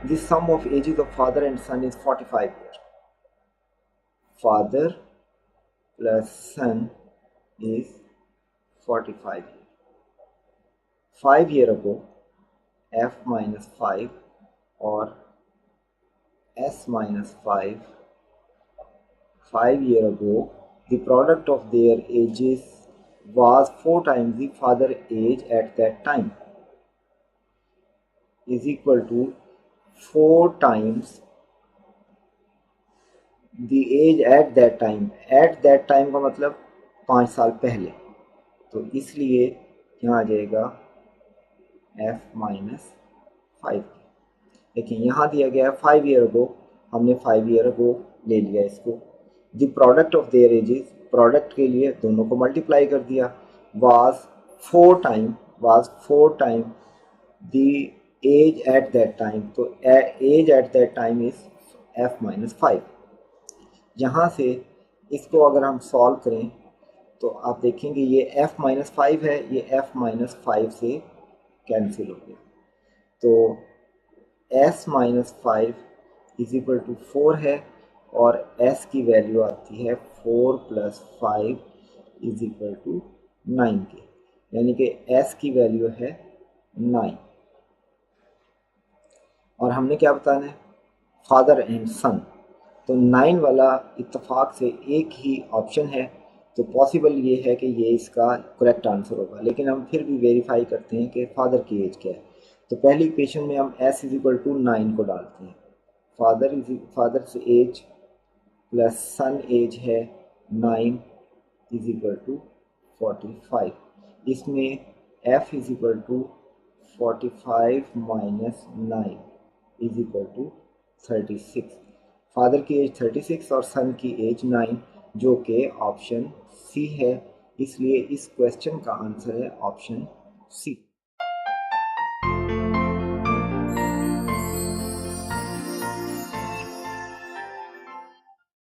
The sum of ages of father and son is 45 years. Father plus son is 45 years. 5 years ago, f minus 5 or s minus 5 years ago, the product of their ages was 4 times the father age at that time, is equal to 4 times the age at that time. At that time का मतलब 5 साल पहले, तो इसलिए यहाँ आ जाएगा f minus 5। लेकिन यहाँ दिया गया है 5 ईयर अगो, हमने 5 ईयर अगो ले लिया इसको। The product of their ages, product के लिए दोनों को मल्टीप्लाई कर दिया, was 4 time the age at that time, तो age at that time is f minus 5। यहाँ से इसको अगर हम सॉल्व करें तो आप देखेंगे ये f माइनस 5 है, ये f माइनस 5 से कैंसिल हो गया, तो s minus 5 is equal to 4 है और s की वैल्यू आती है 4 प्लस 5 इज इक्वल टू 9 के, यानी कि s की वैल्यू है 9। और हमने क्या बताना है, फादर एंड सन, तो 9 वाला इत्तेफाक से एक ही ऑप्शन है, तो पॉसिबल ये है कि ये इसका करेक्ट आंसर होगा। लेकिन हम फिर भी वेरीफाई करते हैं कि फादर की एज क्या है, तो पहली इक्वेशन में हम s इज इक्वल टू 9 को डालते हैं, फादर से एज प्लस सन एज है 9 इज इक्वल टू 45। इसमें f is equal to 45 minus 9 is equal to 36। Father की एज 36 और सन की एज 9, जो कि ऑप्शन सी है, इसलिए इस क्वेश्चन का आंसर है ऑप्शन सी।